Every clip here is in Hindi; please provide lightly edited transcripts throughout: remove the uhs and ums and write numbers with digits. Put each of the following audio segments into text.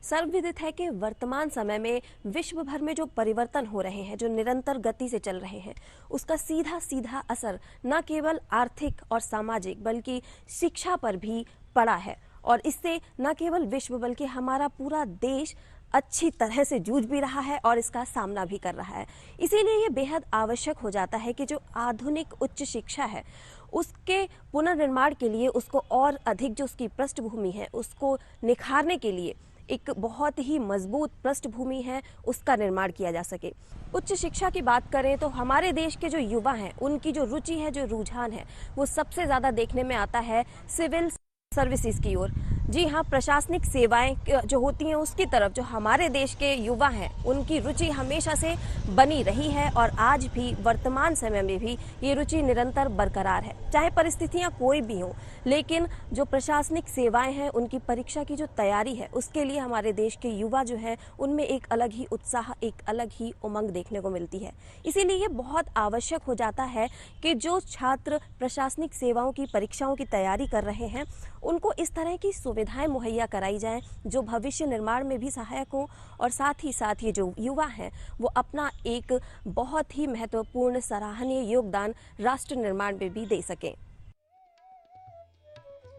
सर्वविदित है कि वर्तमान समय में विश्व भर में जो परिवर्तन हो रहे हैं, जो निरंतर गति से चल रहे हैं, उसका सीधा सीधा असर न केवल आर्थिक और सामाजिक बल्कि शिक्षा पर भी पड़ा है। और इससे न केवल विश्व बल्कि हमारा पूरा देश अच्छी तरह से जूझ भी रहा है और इसका सामना भी कर रहा है। इसीलिए ये बेहद आवश्यक हो जाता है कि जो आधुनिक उच्च शिक्षा है उसके पुनर्निर्माण के लिए, उसको और अधिक जो उसकी पृष्ठभूमि है उसको निखारने के लिए एक बहुत ही मजबूत पृष्ठभूमि है, उसका निर्माण किया जा सके। उच्च शिक्षा की बात करें तो हमारे देश के जो युवा हैं उनकी जो रुचि है, जो रुझान है, वो सबसे ज़्यादा देखने में आता है सिविल सर्विसेज की ओर। जी हाँ, प्रशासनिक सेवाएं जो होती हैं उसकी तरफ जो हमारे देश के युवा हैं उनकी रुचि हमेशा से बनी रही है और आज भी वर्तमान समय में भी ये रुचि निरंतर बरकरार है। चाहे परिस्थितियां कोई भी हों, लेकिन जो प्रशासनिक सेवाएं हैं उनकी परीक्षा की जो तैयारी है उसके लिए हमारे देश के युवा जो हैं उनमें एक अलग ही उत्साह, एक अलग ही उमंग देखने को मिलती है। इसीलिए ये बहुत आवश्यक हो जाता है कि जो छात्र प्रशासनिक सेवाओं की परीक्षाओं की तैयारी कर रहे हैं उनको इस तरह की सुविधाएं मुहैया कराई जाएं जो भविष्य निर्माण में भी सहायक हो और साथ ही साथ ये जो युवा हैं वो अपना एक बहुत ही महत्वपूर्ण सराहनीय योगदान राष्ट्र निर्माण में भी दे सकें।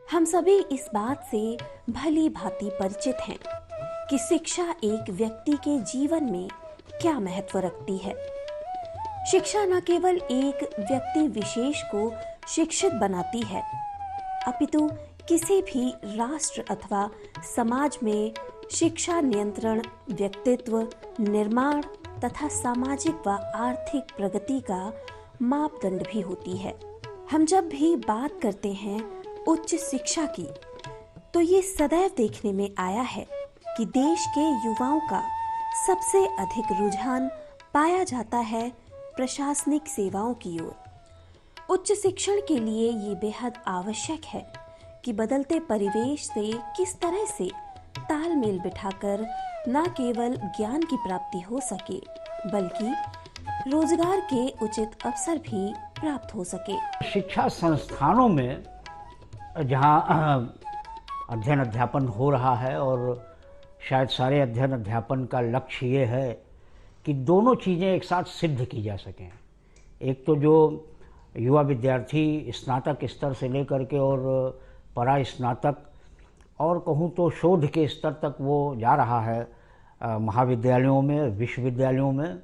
हम सभी इस बात से भली भांति परिचित हैं कि शिक्षा एक व्यक्ति के जीवन में क्या महत्व रखती है। शिक्षा न केवल एक व्यक्ति विशेष को शिक्षित बनाती है, अपितु किसी भी राष्ट्र अथवा समाज में शिक्षा नियंत्रण, व्यक्तित्व निर्माण तथा सामाजिक व आर्थिक प्रगति का मापदंड भी होती है। हम जब भी बात करते हैं उच्च शिक्षा की तो ये सदैव देखने में आया है कि देश के युवाओं का सबसे अधिक रुझान पाया जाता है प्रशासनिक सेवाओं की ओर। उच्च शिक्षण के लिए ये बेहद आवश्यक है कि बदलते परिवेश से किस तरह से तालमेल बिठाकर न केवल ज्ञान की प्राप्ति हो सके बल्कि रोजगार के उचित अवसर भी प्राप्त हो सके। शिक्षा संस्थानों में जहाँ अध्ययन अध्यापन हो रहा है और शायद सारे अध्ययन अध्यापन का लक्ष्य ये है कि दोनों चीज़ें एक साथ सिद्ध की जा सकें। एक तो जो युवा विद्यार्थी स्नातक स्तर से लेकर के और परा स्नातक और कहूँ तो शोध के स्तर तक वो जा रहा है महाविद्यालयों में, विश्वविद्यालयों में,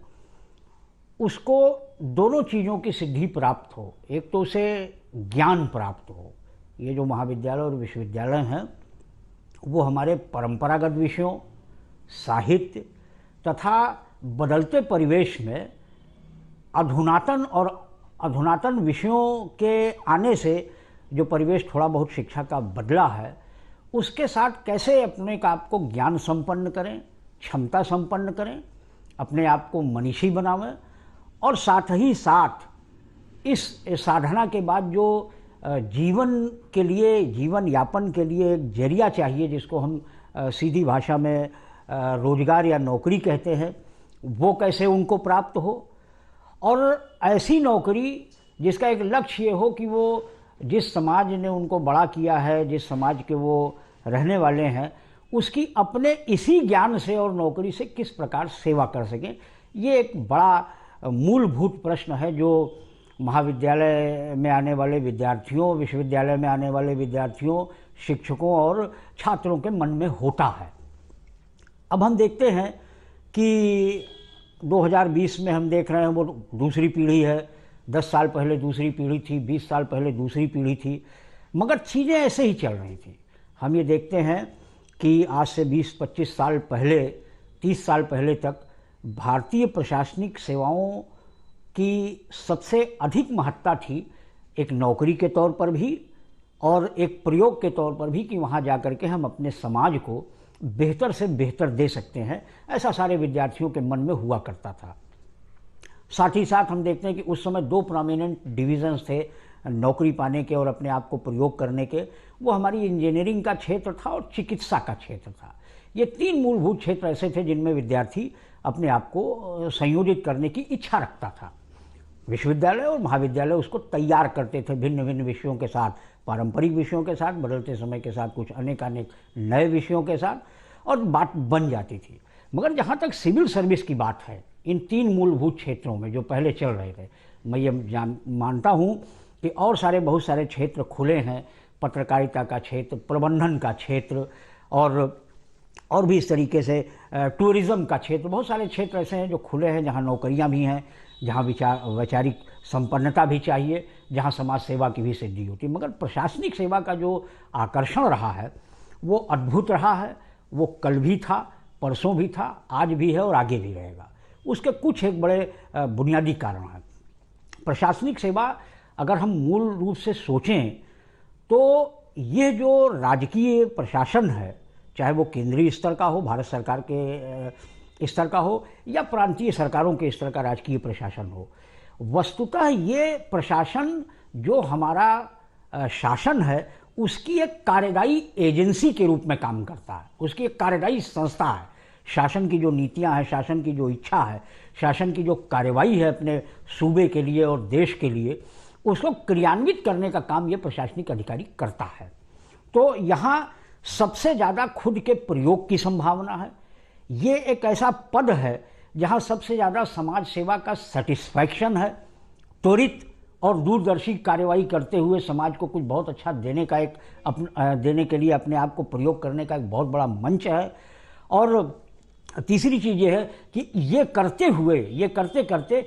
उसको दोनों चीज़ों की सिद्धि प्राप्त हो। एक तो उसे ज्ञान प्राप्त हो। ये जो महाविद्यालय और विश्वविद्यालय हैं वो हमारे परंपरागत विषयों, साहित्य तथा बदलते परिवेश में अधुनातन विषयों के आने से जो परिवेश थोड़ा बहुत शिक्षा का बदला है उसके साथ कैसे अपने आप को ज्ञान संपन्न करें, क्षमता संपन्न करें, अपने आप को मनीषी बनावें और साथ ही साथ इस साधना के बाद जो जीवन के लिए, जीवन यापन के लिए एक जरिया चाहिए जिसको हम सीधी भाषा में रोजगार या नौकरी कहते हैं, वो कैसे उनको प्राप्त हो और ऐसी नौकरी जिसका एक लक्ष्य ये हो कि वो जिस समाज ने उनको बड़ा किया है, जिस समाज के वो रहने वाले हैं, उसकी अपने इसी ज्ञान से और नौकरी से किस प्रकार सेवा कर सकें। ये एक बड़ा मूलभूत प्रश्न है जो महाविद्यालय में आने वाले विद्यार्थियों, विश्वविद्यालय में आने वाले विद्यार्थियों, शिक्षकों और छात्रों के मन में होता है। अब हम देखते हैं कि 2020 में हम देख रहे हैं वो दूसरी पीढ़ी है। 10 साल पहले दूसरी पीढ़ी थी, 20 साल पहले दूसरी पीढ़ी थी, मगर चीज़ें ऐसे ही चल रही थी। हम ये देखते हैं कि आज से 20-25 साल पहले, 30 साल पहले तक भारतीय प्रशासनिक सेवाओं की सबसे अधिक महत्ता थी, एक नौकरी के तौर पर भी और एक प्रयोग के तौर पर भी कि वहाँ जा कर के हम अपने समाज को बेहतर से बेहतर दे सकते हैं, ऐसा सारे विद्यार्थियों के मन में हुआ करता था। साथ ही साथ हम देखते हैं कि उस समय 2 प्रोमिनेंट डिविजन्स थे नौकरी पाने के और अपने आप को प्रयोग करने के। वो हमारी इंजीनियरिंग का क्षेत्र था और चिकित्सा का क्षेत्र था। ये 3 मूलभूत क्षेत्र ऐसे थे जिनमें विद्यार्थी अपने आप को संयोजित करने की इच्छा रखता था। विश्वविद्यालय और महाविद्यालय उसको तैयार करते थे भिन्न भिन्न विषयों के साथ, पारंपरिक विषयों के साथ, बदलते समय के साथ कुछ अनेकानेक नए विषयों के साथ। और बात बन जाती थी। मगर जहाँ तक सिविल सर्विस की बात है, इन 3 मूलभूत क्षेत्रों में जो पहले चल रहे थे, मैं ये मानता हूँ कि और बहुत सारे क्षेत्र खुले हैं, पत्रकारिता का क्षेत्र, प्रबंधन का क्षेत्र और भी इस तरीके से टूरिज़्म का क्षेत्र, बहुत सारे क्षेत्र ऐसे हैं जो खुले हैं, जहाँ नौकरियाँ भी हैं, जहाँ वैचारिक संपन्नता भी चाहिए, जहाँ समाज सेवा की भी सिद्धि होती है। मगर प्रशासनिक सेवा का जो आकर्षण रहा है वो अद्भुत रहा है। वो कल भी था, परसों भी था, आज भी है और आगे भी रहेगा। उसके कुछ एक बड़े बुनियादी कारण हैं। प्रशासनिक सेवा अगर हम मूल रूप से सोचें तो ये जो राजकीय प्रशासन है, चाहे वो केंद्रीय स्तर का हो, भारत सरकार के स्तर का हो, या प्रांतीय सरकारों के स्तर का राजकीय प्रशासन हो, वस्तुतः ये प्रशासन जो हमारा शासन है उसकी एक कार्यदायी एजेंसी के रूप में काम करता है, उसकी एक कार्यदायी संस्था है। शासन की जो नीतियां हैं, शासन की जो इच्छा है, शासन की जो कार्रवाई है अपने सूबे के लिए और देश के लिए, उसको क्रियान्वित करने का काम ये प्रशासनिक अधिकारी करता है। तो यहाँ सबसे ज़्यादा खुद के प्रयोग की संभावना है। ये एक ऐसा पद है जहाँ सबसे ज़्यादा समाज सेवा का सेटिस्फैक्शन है। त्वरित और दूरदर्शी कार्रवाई करते हुए समाज को कुछ बहुत अच्छा देने के लिए अपने आप को प्रयोग करने का एक बहुत बड़ा मंच है। और तीसरी चीज़ ये है कि ये करते करते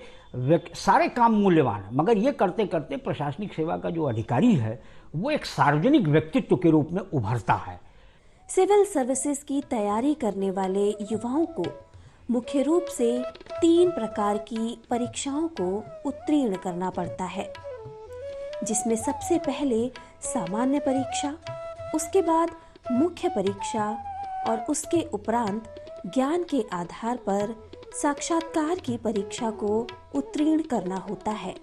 सारे काम मूल्यवान है, मगर ये करते करते प्रशासनिक सेवा का जो अधिकारी है वो एक सार्वजनिक व्यक्तित्व के रूप में उभरता है। सिविल सर्विसेज की तैयारी करने वाले युवाओं को मुख्य रूप से 3 प्रकार की परीक्षाओं को उत्तीर्ण करना पड़ता है, जिसमें सबसे पहले सामान्य परीक्षा, उसके बाद मुख्य परीक्षा और उसके उपरांत ज्ञान के आधार पर साक्षात्कार की परीक्षा को उत्तीर्ण करना होता है।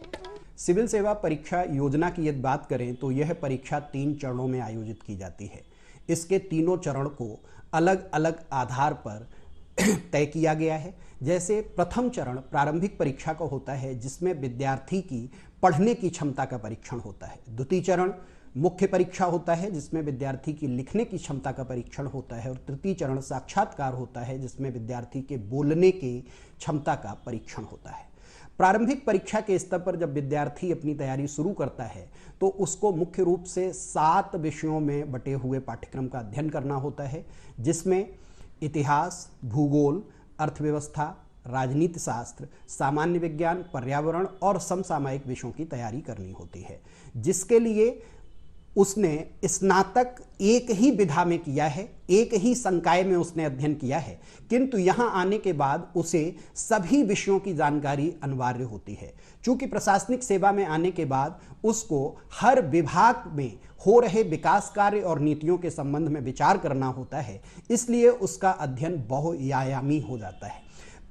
सिविल सेवा परीक्षा योजना की यदि बात करें तो यह परीक्षा 3 चरणों में आयोजित की जाती है। इसके तीनों चरण को अलग अलग आधार पर तय किया गया है। जैसे प्रथम चरण प्रारंभिक परीक्षा का होता है, जिसमें विद्यार्थी की पढ़ने की क्षमता का परीक्षण होता है। द्वितीय चरण मुख्य परीक्षा होता है, जिसमें विद्यार्थी की लिखने की क्षमता का परीक्षण होता है। और तृतीय चरण साक्षात्कार होता है, जिसमें विद्यार्थी के बोलने की क्षमता का परीक्षण होता है। प्रारंभिक परीक्षा के स्तर पर जब विद्यार्थी अपनी तैयारी शुरू करता है तो उसको मुख्य रूप से 7 विषयों में बटे हुए पाठ्यक्रम का अध्ययन करना होता है, जिसमें इतिहास, भूगोल, अर्थव्यवस्था, राजनीति शास्त्र, सामान्य विज्ञान, पर्यावरण और समसामयिक विषयों की तैयारी करनी होती है, जिसके लिए उसने स्नातक एक ही विधा में किया है, एक ही संकाय में उसने अध्ययन किया है, किंतु यहाँ आने के बाद उसे सभी विषयों की जानकारी अनिवार्य होती है। चूंकि प्रशासनिक सेवा में आने के बाद उसको हर विभाग में हो रहे विकास कार्य और नीतियों के संबंध में विचार करना होता है, इसलिए उसका अध्ययन बहुआयामी हो जाता है।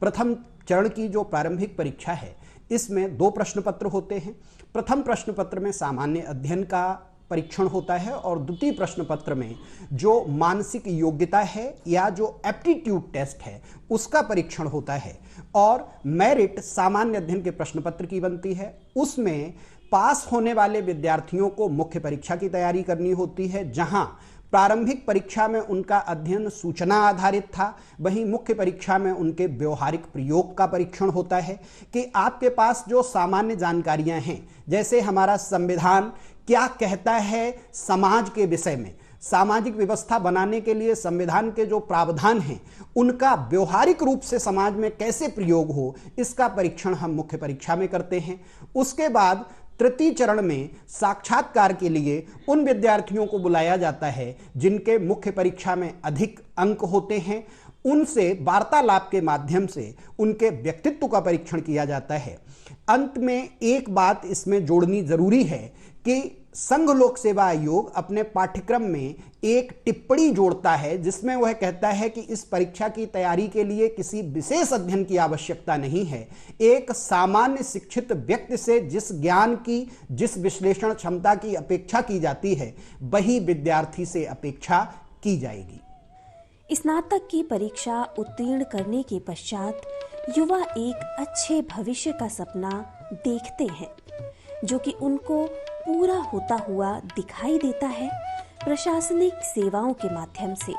प्रथम चरण की जो प्रारंभिक परीक्षा है, इसमें 2 प्रश्न पत्र होते हैं। प्रथम प्रश्न पत्र में सामान्य अध्ययन का परीक्षण होता है और द्वितीय प्रश्न पत्र में जो मानसिक योग्यता है या जो एप्टीट्यूड टेस्ट है उसका परीक्षण होता है। और मेरिट सामान्य अध्ययन के प्रश्न पत्र की बनती है। उसमें पास होने वाले विद्यार्थियों को मुख्य परीक्षा की तैयारी करनी होती है। जहां प्रारंभिक परीक्षा में उनका अध्ययन सूचना आधारित था, वहीं मुख्य परीक्षा में उनके व्यवहारिक प्रयोग का परीक्षण होता है कि आपके पास जो सामान्य जानकारियां हैं, जैसे हमारा संविधान क्या कहता है समाज के विषय में, सामाजिक व्यवस्था बनाने के लिए संविधान के जो प्रावधान हैं उनका व्यवहारिक रूप से समाज में कैसे प्रयोग हो, इसका परीक्षण हम मुख्य परीक्षा में करते हैं। उसके बाद तृतीय चरण में साक्षात्कार के लिए उन विद्यार्थियों को बुलाया जाता है जिनके मुख्य परीक्षा में अधिक अंक होते हैं। उनसे वार्तालाप के माध्यम से उनके व्यक्तित्व का परीक्षण किया जाता है। अंत में एक बात इसमें जोड़नी जरूरी है कि संघ लोक सेवा आयोग अपने पाठ्यक्रम में एक टिप्पणी जोड़ता है, जिसमें वह कहता है कि इस परीक्षा की तैयारी के लिए किसी विशेष अध्ययन की आवश्यकता नहीं है। एक सामान्य शिक्षित व्यक्ति से जिस ज्ञान की, जिस विश्लेषण क्षमता की अपेक्षा की जाती है, वही विद्यार्थी से अपेक्षा की जाएगी। स्नातक की परीक्षा उत्तीर्ण करने के पश्चात युवा एक अच्छे भविष्य का सपना देखते हैं, जो कि उनको पूरा होता हुआ दिखाई देता है प्रशासनिक सेवाओं के माध्यम से।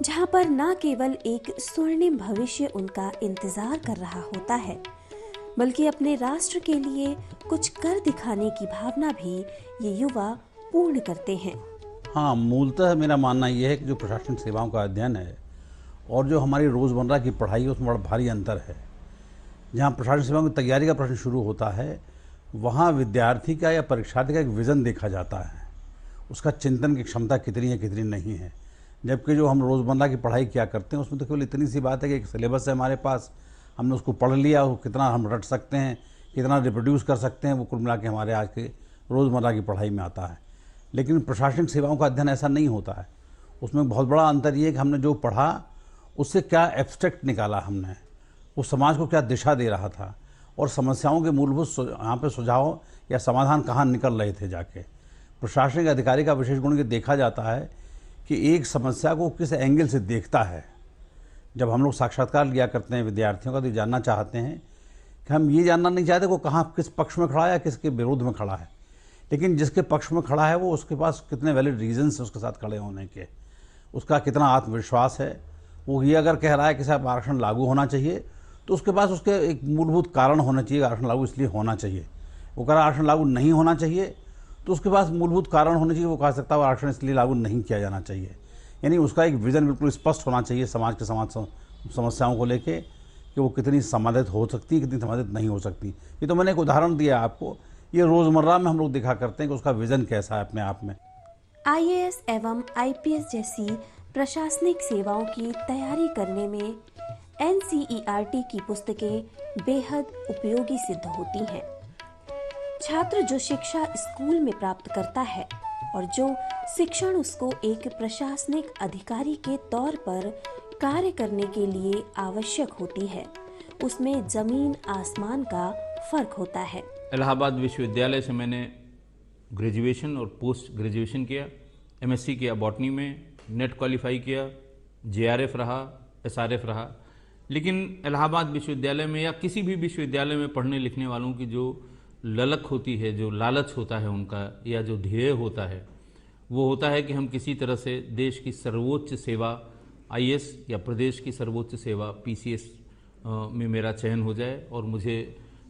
जहां पर न केवल एक स्वर्णिम भविष्य उनका इंतजार कर रहा होता है, बल्कि अपने राष्ट्र के लिए कुछ कर दिखाने की भावना भी ये युवा पूर्ण करते हैं। हाँ, मूलतः मेरा मानना यह है कि जो प्रशासनिक सेवाओं का अध्ययन है और जो हमारी रोज़मर्रा की पढ़ाई है उसमें बड़ा भारी अंतर है। जहाँ प्रशासनिक सेवाओं की तैयारी का प्रश्न शुरू होता है, वहाँ विद्यार्थी का या परीक्षार्थी का एक विज़न देखा जाता है, उसका चिंतन की क्षमता कितनी है कितनी नहीं है। जबकि जो हम रोज़मर्रा की पढ़ाई किया करते हैं उसमें तो केवल इतनी सी बात है कि एक सिलेबस है हमारे पास, हमने उसको पढ़ लिया, वो कितना हम रट सकते हैं, कितना रिप्रोड्यूस कर सकते हैं, वो कुल मिला के हमारे आज के रोज़मर्रा की पढ़ाई में आता है। लेकिन प्रशासनिक सेवाओं का अध्ययन ऐसा नहीं होता है। उसमें बहुत बड़ा अंतर ये है कि हमने जो पढ़ा उससे क्या एब्स्ट्रैक्ट निकाला, हमने उस समाज को क्या दिशा दे रहा था और समस्याओं के मूलभूत यहाँ पे सुझाव या समाधान कहाँ निकल रहे थे जाके। प्रशासनिक अधिकारी का विशेष गुण ये देखा जाता है कि एक समस्या को किस एंगल से देखता है। जब हम लोग साक्षात्कार लिया करते हैं विद्यार्थियों का तो जानना चाहते हैं कि हम ये जानना नहीं चाहते वो कहाँ किस पक्ष में खड़ा है या किसके विरोध में खड़ा है, लेकिन जिसके पक्ष में खड़ा है वो उसके पास कितने वैलिड रीजंस हैं उसके साथ खड़े होने के, उसका कितना आत्मविश्वास है। वो ये अगर कह रहा है कि साहब आरक्षण लागू होना चाहिए तो उसके पास उसके एक मूलभूत कारण होना चाहिए, आरक्षण लागू इसलिए होना चाहिए। वो कह रहा आरक्षण लागू नहीं होना चाहिए तो उसके पास मूलभूत कारण होने चाहिए, वो कह सकता है आरक्षण इसलिए लागू नहीं किया जाना चाहिए। यानी उसका एक विज़न बिल्कुल स्पष्ट होना चाहिए समाज के समस्याओं को लेके कि वो कितनी समाधानित हो सकती है, कितनी समाधानित नहीं हो सकती। ये तो मैंने एक उदाहरण दिया आपको, ये रोज़मर्रा में हम लोग दिखा करते हैं कि उसका विज़न कैसा है अपने आप में। आईएएस एवं आईपीएस जैसी प्रशासनिक सेवाओं की तैयारी करने में एनसीईआरटी की पुस्तकें बेहद उपयोगी सिद्ध होती हैं। छात्र जो शिक्षा स्कूल में प्राप्त करता है और जो शिक्षण उसको एक प्रशासनिक अधिकारी के तौर पर कार्य करने के लिए आवश्यक होती है, उसमें जमीन आसमान का फर्क होता है। इलाहाबाद विश्वविद्यालय से मैंने ग्रेजुएशन और पोस्ट ग्रेजुएशन किया, एमएससी किया बॉटनी में, नेट क्वालिफाई किया, जेआरएफ रहा, एसआरएफ रहा। लेकिन इलाहाबाद विश्वविद्यालय में या किसी भी विश्वविद्यालय में पढ़ने लिखने वालों की जो ललक होती है, जो लालच होता है उनका, या जो ध्येय होता है, वो होता है कि हम किसी तरह से देश की सर्वोच्च सेवा आईएएस या प्रदेश की सर्वोच्च सेवा पीसीएस में मेरा चयन हो जाए और मुझे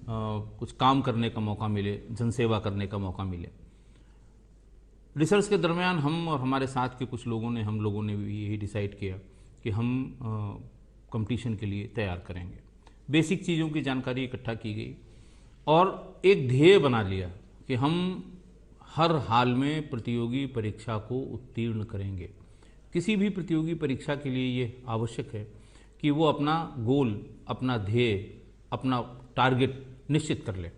कुछ काम करने का मौका मिले, जनसेवा करने का मौका मिले। रिसर्च के दरमियान हम और हमारे साथ के कुछ लोगों ने, हम लोगों ने भी यही डिसाइड किया कि हम कंपटीशन के लिए तैयार करेंगे। बेसिक चीज़ों की जानकारी इकट्ठा की गई और एक ध्येय बना लिया कि हम हर हाल में प्रतियोगी परीक्षा को उत्तीर्ण करेंगे। किसी भी प्रतियोगी परीक्षा के लिए ये आवश्यक है कि वो अपना गोल, अपना ध्येय, अपना टारगेट निश्चित कर ले।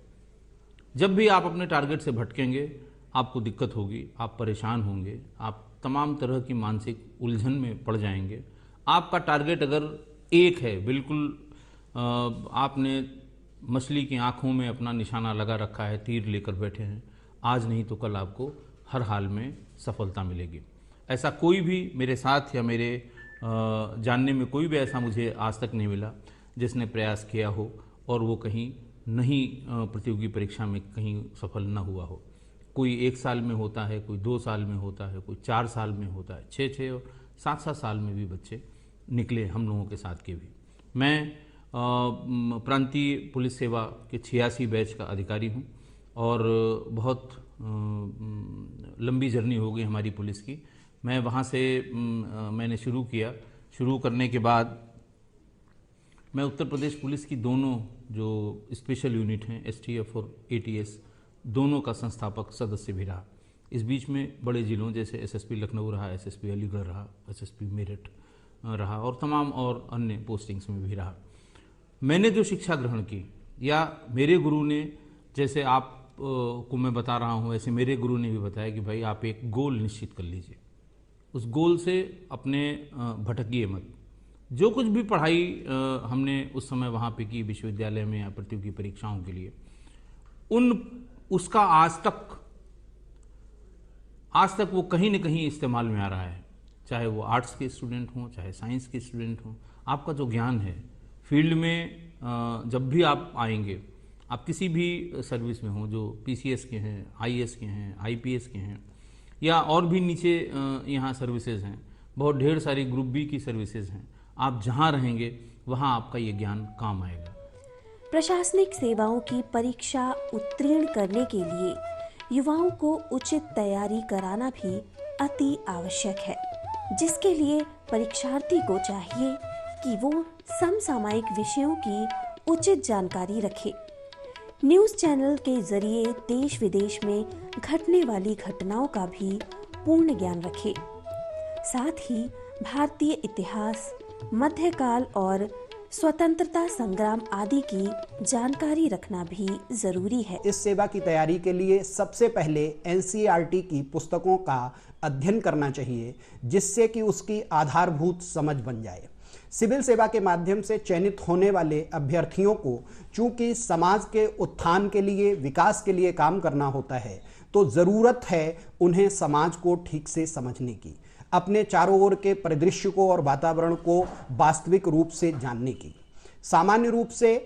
जब भी आप अपने टारगेट से भटकेंगे आपको दिक्कत होगी, आप परेशान होंगे, आप तमाम तरह की मानसिक उलझन में पड़ जाएंगे। आपका टारगेट अगर एक है, बिल्कुल आपने मछली की आंखों में अपना निशाना लगा रखा है, तीर लेकर बैठे हैं, आज नहीं तो कल आपको हर हाल में सफलता मिलेगी। ऐसा कोई भी मेरे साथ या मेरे जानने में कोई भी ऐसा मुझे आज तक नहीं मिला जिसने प्रयास किया हो और वो कहीं नहीं प्रतियोगी परीक्षा में कहीं सफल न हुआ हो। कोई 1 साल में होता है, कोई 2 साल में होता है, कोई 4 साल में होता है, 6 और 7 साल में भी बच्चे निकले हम लोगों के साथ के भी। मैं प्रांतीय पुलिस सेवा के 86 बैच का अधिकारी हूँ और बहुत लंबी जर्नी हो गई हमारी पुलिस की। मैं वहाँ से मैंने शुरू करने के बाद मैं उत्तर प्रदेश पुलिस की दोनों जो स्पेशल यूनिट हैं, एसटीएफ और एटीएस, दोनों का संस्थापक सदस्य भी रहा। इस बीच में बड़े ज़िलों जैसे एसएसपी लखनऊ रहा, एसएसपी अलीगढ़ रहा, एसएसपी मेरठ रहा और तमाम और अन्य पोस्टिंग्स में भी रहा। मैंने जो शिक्षा ग्रहण की या मेरे गुरु ने, जैसे आप को मैं बता रहा हूँ, ऐसे मेरे गुरु ने भी बताया कि भाई आप एक गोल निश्चित कर लीजिए, उस गोल से अपने भटकिए मत। जो कुछ भी पढ़ाई हमने उस समय वहाँ पे की विश्वविद्यालय में या प्रतियोगी परीक्षाओं के लिए, उसका आज तक वो कहीं न कहीं इस्तेमाल में आ रहा है। चाहे वो आर्ट्स के स्टूडेंट हों, चाहे साइंस के स्टूडेंट हों, आपका जो ज्ञान है फील्ड में जब भी आप आएंगे, आप किसी भी सर्विस में हों, जो पीसीएस के हैं, आईएएस के हैं, आईपीएस के हैं या और भी नीचे यहाँ सर्विसेज हैं, बहुत ढेर सारी ग्रुप बी की सर्विसेज हैं। आप जहाँ रहेंगे वहाँ आपका ये ज्ञान काम आएगा। प्रशासनिक सेवाओं की परीक्षा उत्तीर्ण करने के लिए युवाओं को उचित तैयारी कराना भी अति आवश्यक है, जिसके लिए परीक्षार्थी को चाहिए कि वो समसामयिक विषयों की उचित जानकारी रखे। न्यूज़ चैनल के जरिए देश विदेश में घटने वाली घटनाओं का भी पूर्ण ज्ञान रखे। साथ ही भारतीय इतिहास, मध्यकाल और स्वतंत्रता संग्राम आदि की जानकारी रखना भी जरूरी है। इस सेवा की तैयारी के लिए सबसे पहले एनसीईआरटी की पुस्तकों का अध्ययन करना चाहिए, जिससे कि उसकी आधारभूत समझ बन जाए। सिविल सेवा के माध्यम से चयनित होने वाले अभ्यर्थियों को चूंकि समाज के उत्थान के लिए, विकास के लिए काम करना होता है, तो ज़रूरत है उन्हें समाज को ठीक से समझने की, अपने चारों ओर के परिदृश्य को और वातावरण को वास्तविक रूप से जानने की। सामान्य रूप से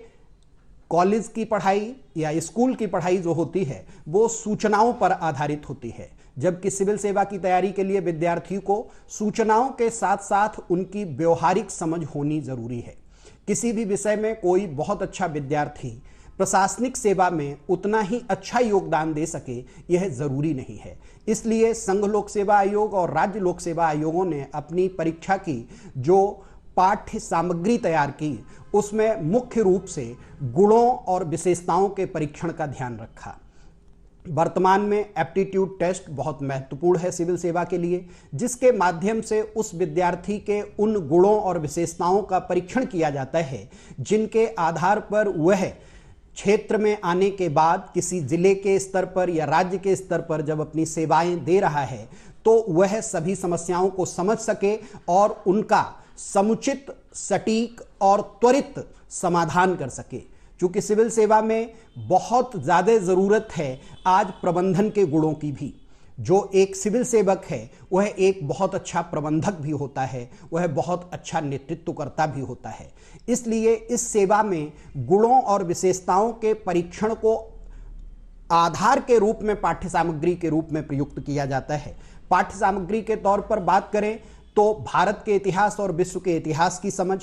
कॉलेज की पढ़ाई या स्कूल की पढ़ाई जो होती है वो सूचनाओं पर आधारित होती है, जबकि सिविल सेवा की तैयारी के लिए विद्यार्थी को सूचनाओं के साथ साथ उनकी व्यवहारिक समझ होनी जरूरी है। किसी भी विषय में कोई बहुत अच्छा विद्यार्थी प्रशासनिक सेवा में उतना ही अच्छा योगदान दे सके, यह जरूरी नहीं है। इसलिए संघ लोक सेवा आयोग और राज्य लोक सेवा आयोगों ने अपनी परीक्षा की जो पाठ्य सामग्री तैयार की, उसमें मुख्य रूप से गुणों और विशेषताओं के परीक्षण का ध्यान रखा। वर्तमान में एप्टीट्यूड टेस्ट बहुत महत्वपूर्ण है सिविल सेवा के लिए, जिसके माध्यम से उस विद्यार्थी के उन गुणों और विशेषताओं का परीक्षण किया जाता है जिनके आधार पर वह क्षेत्र में आने के बाद किसी जिले के स्तर पर या राज्य के स्तर पर जब अपनी सेवाएं दे रहा है तो वह सभी समस्याओं को समझ सके और उनका समुचित, सटीक और त्वरित समाधान कर सके। क्योंकि सिविल सेवा में बहुत ज़्यादा ज़रूरत है आज प्रबंधन के गुणों की भी। जो एक सिविल सेवक है वह एक बहुत अच्छा प्रबंधक भी होता है, वह बहुत अच्छा नेतृत्वकर्ता भी होता है। इसलिए इस सेवा में गुणों और विशेषताओं के परीक्षण को आधार के रूप में पाठ्य सामग्री के रूप में प्रयुक्त किया जाता है। पाठ्य सामग्री के तौर पर बात करें तो भारत के इतिहास और विश्व के इतिहास की समझ,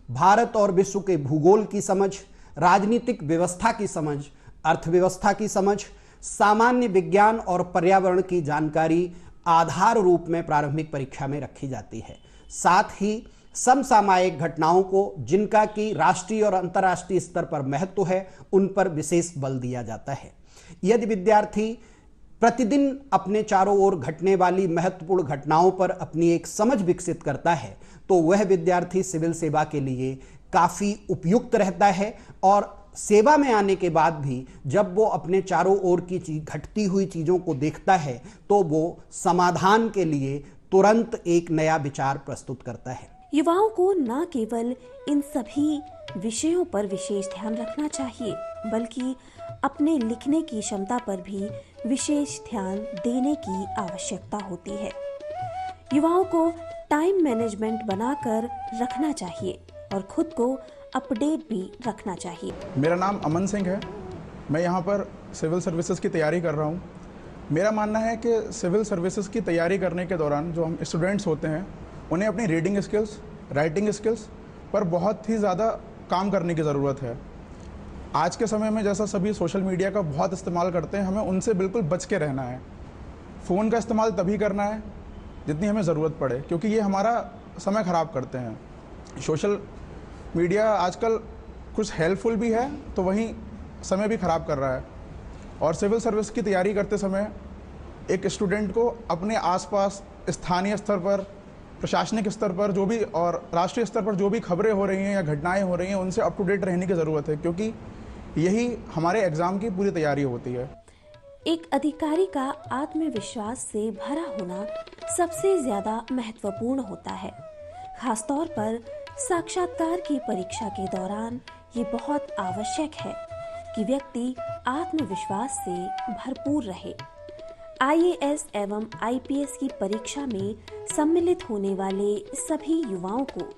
भारत और विश्व के भूगोल की समझ, राजनीतिक व्यवस्था की समझ, अर्थव्यवस्था की समझ, सामान्य विज्ञान और पर्यावरण की जानकारी आधार रूप में प्रारंभिक परीक्षा में रखी जाती है। साथ ही समसामयिक घटनाओं को, जिनका कि राष्ट्रीय और अंतर्राष्ट्रीय स्तर पर महत्व है, उन पर विशेष बल दिया जाता है। यदि विद्यार्थी प्रतिदिन अपने चारों ओर घटने वाली महत्वपूर्ण घटनाओं पर अपनी एक समझ विकसित करता है तो वह विद्यार्थी सिविल सेवा के लिए काफ़ी उपयुक्त रहता है और सेवा में आने के बाद भी जब वो अपने चारों ओर की घटती हुई चीज़ों को देखता है तो वो समाधान के लिए तुरंत एक नया विचार प्रस्तुत करता है। युवाओं को न केवल इन सभी विषयों पर विशेष ध्यान रखना चाहिए, बल्कि अपने लिखने की क्षमता पर भी विशेष ध्यान देने की आवश्यकता होती है। युवाओं को टाइम मैनेजमेंट बनाकर रखना चाहिए और खुद को अपडेट भी रखना चाहिए। मेरा नाम अमन सिंह है। मैं यहाँ पर सिविल सर्विसेज की तैयारी कर रहा हूँ। मेरा मानना है कि सिविल सर्विसेज की तैयारी करने के दौरान जो हम स्टूडेंट्स होते हैं उन्हें अपनी रीडिंग स्किल्स, राइटिंग स्किल्स पर बहुत ही ज़्यादा काम करने की ज़रूरत है। आज के समय में जैसा सभी सोशल मीडिया का बहुत इस्तेमाल करते हैं, हमें उनसे बिल्कुल बच के रहना है। फ़ोन का इस्तेमाल तभी करना है जितनी हमें ज़रूरत पड़े, क्योंकि ये हमारा समय ख़राब करते हैं। सोशल मीडिया आजकल कुछ हेल्पफुल भी है तो वहीं समय भी ख़राब कर रहा है। और सिविल सर्विस की तैयारी करते समय एक स्टूडेंट को अपने आसपास स्थानीय स्तर पर, प्रशासनिक स्तर पर जो भी और राष्ट्रीय स्तर पर जो भी खबरें हो रही हैं या घटनाएं हो रही हैं उनसे अप टू डेट रहने की ज़रूरत है, क्योंकि यही हमारे एग्ज़ाम की पूरी तैयारी होती है। एक अधिकारी का आत्मविश्वास से भरा होना सबसे ज़्यादा महत्वपूर्ण होता है। खासतौर पर साक्षात्कार की परीक्षा के दौरान ये बहुत आवश्यक है कि व्यक्ति आत्मविश्वास से भरपूर रहे। आईएएस एवं आईपीएस की परीक्षा में सम्मिलित होने वाले सभी युवाओं को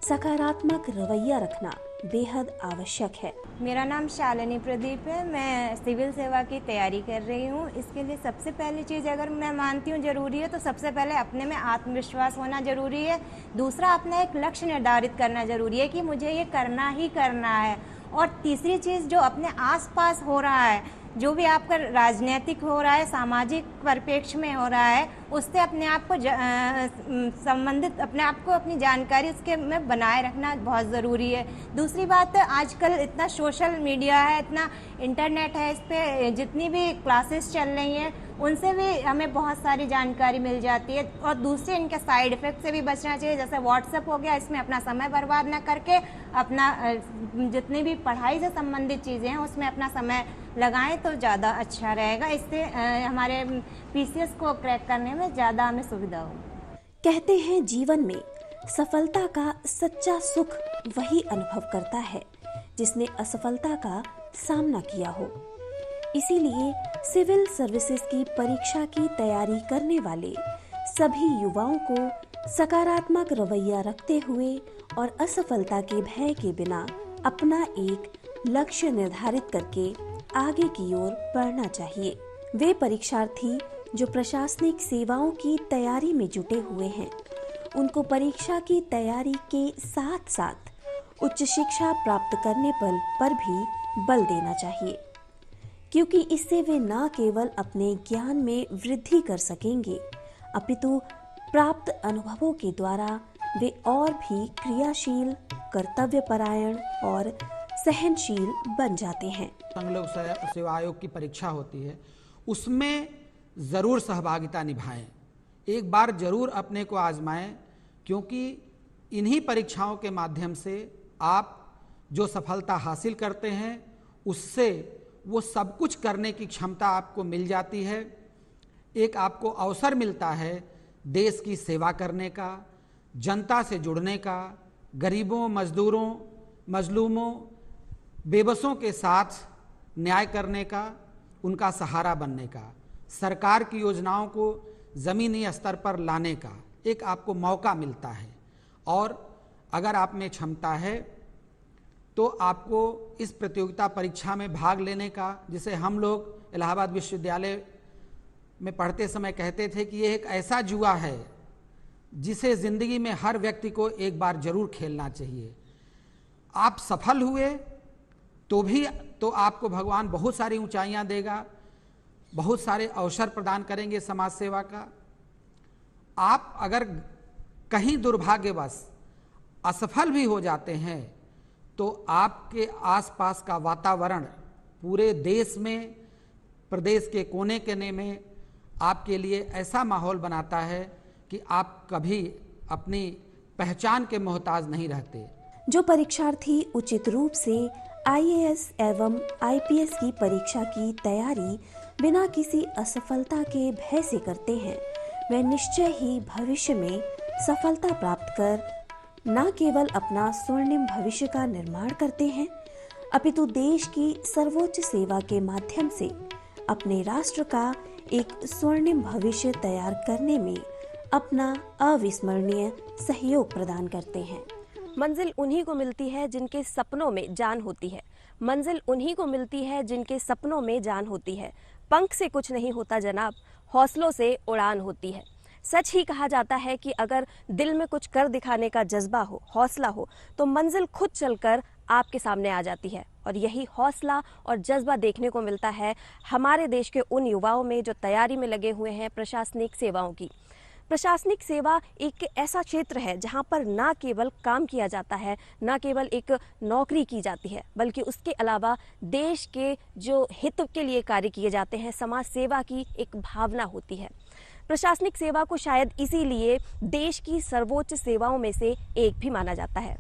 सकारात्मक रवैया रखना बेहद आवश्यक है। मेरा नाम शालिनी प्रदीप है। मैं सिविल सेवा की तैयारी कर रही हूँ। इसके लिए सबसे पहली चीज़ अगर मैं मानती हूँ ज़रूरी है तो सबसे पहले अपने में आत्मविश्वास होना ज़रूरी है। दूसरा, अपना एक लक्ष्य निर्धारित करना ज़रूरी है कि मुझे ये करना ही करना है। और तीसरी चीज़, जो अपने आसपास हो रहा है, जो भी आपका राजनीतिक हो रहा है, सामाजिक परिप्रेक्ष्य में हो रहा है, उससे अपने आप को संबंधित, अपने आप को अपनी जानकारी उसके में बनाए रखना बहुत ज़रूरी है। दूसरी बात, आजकल इतना सोशल मीडिया है, इतना इंटरनेट है, इस पे जितनी भी क्लासेस चल रही हैं उनसे भी हमें बहुत सारी जानकारी मिल जाती है। और दूसरे इनके साइड इफ़ेक्ट से भी बचना चाहिए, जैसे व्हाट्सएप हो गया, इसमें अपना समय बर्बाद ना करके अपना जितनी भी पढ़ाई से संबंधित चीज़ें हैं उसमें अपना समय लगाएं तो ज़्यादा अच्छा रहेगा। इससे हमारे पीसीएस को क्रैक करने में ज़्यादा हमें सुविधा हो। कहते हैं जीवन में सफलता का सच्चा सुख वही अनुभव करता है जिसने असफलता का सामना किया हो। इसीलिए सिविल सर्विसेज की परीक्षा की तैयारी करने वाले सभी युवाओं को सकारात्मक रवैया रखते हुए और असफलता के भय के बिना अपना एक लक्ष्य निर्धारित करके आगे की ओर बढ़ना चाहिए। वे परीक्षार्थी जो प्रशासनिक सेवाओं की तैयारी में जुटे हुए हैं, उनको परीक्षा की तैयारी के साथ साथ उच्च शिक्षा प्राप्त करने पर भी बल देना चाहिए, क्योंकि इससे वे न केवल अपने ज्ञान में वृद्धि कर सकेंगे, अपितु प्राप्त अनुभवों के द्वारा वे और भी क्रियाशील, कर्तव्यपरायण और सहनशील बन जाते हैं। संघ लोक सेवा आयोग की परीक्षा होती है, उसमें ज़रूर सहभागिता निभाएं, एक बार ज़रूर अपने को आजमाएं, क्योंकि इन्हीं परीक्षाओं के माध्यम से आप जो सफलता हासिल करते हैं उससे वो सब कुछ करने की क्षमता आपको मिल जाती है। एक आपको अवसर मिलता है देश की सेवा करने का, जनता से जुड़ने का, गरीबों, मजदूरों, मजलूमों, बेबसों के साथ न्याय करने का, उनका सहारा बनने का, सरकार की योजनाओं को ज़मीनी स्तर पर लाने का एक आपको मौका मिलता है। और अगर आप में क्षमता है तो आपको इस प्रतियोगिता परीक्षा में भाग लेने का, जिसे हम लोग इलाहाबाद विश्वविद्यालय में पढ़ते समय कहते थे कि ये एक ऐसा जुआ है जिसे ज़िंदगी में हर व्यक्ति को एक बार जरूर खेलना चाहिए। आप सफल हुए तो आपको भगवान बहुत सारी ऊंचाइयां देगा, बहुत सारे अवसर प्रदान करेंगे समाज सेवा का। आप अगर कहीं दुर्भाग्यवश असफल भी हो जाते हैं तो आपके आसपास का वातावरण पूरे देश में, प्रदेश के कोने कोने में आपके लिए ऐसा माहौल बनाता है कि आप कभी अपनी पहचान के मोहताज नहीं रहते। जो परीक्षार्थी उचित रूप से आईएएस एवं आईपीएस की परीक्षा की तैयारी बिना किसी असफलता के भय से करते हैं, वे निश्चय ही भविष्य में सफलता प्राप्त कर न केवल अपना स्वर्णिम भविष्य का निर्माण करते हैं, अपितु देश की सर्वोच्च सेवा के माध्यम से अपने राष्ट्र का एक स्वर्णिम भविष्य तैयार करने में अपना अविस्मरणीय सहयोग प्रदान करते हैं। मंजिल उन्हीं को मिलती है जिनके सपनों में जान होती है। मंजिल उन्हीं को मिलती है जिनके सपनों में जान होती है। पंख से कुछ नहीं होता जनाब, हौसलों से उड़ान होती है। सच ही कहा जाता है कि अगर दिल में कुछ कर दिखाने का जज्बा हो, हौसला हो, तो मंजिल खुद चलकर आपके सामने आ जाती है। और यही हौसला और जज्बा देखने को मिलता है हमारे देश के उन युवाओं में जो तैयारी में लगे हुए हैं प्रशासनिक सेवाओं की। प्रशासनिक सेवा एक ऐसा क्षेत्र है जहां पर ना केवल काम किया जाता है, ना केवल एक नौकरी की जाती है, बल्कि उसके अलावा देश के जो हित के लिए कार्य किए जाते हैं, समाज सेवा की एक भावना होती है। प्रशासनिक सेवा को शायद इसीलिए देश की सर्वोच्च सेवाओं में से एक भी माना जाता है।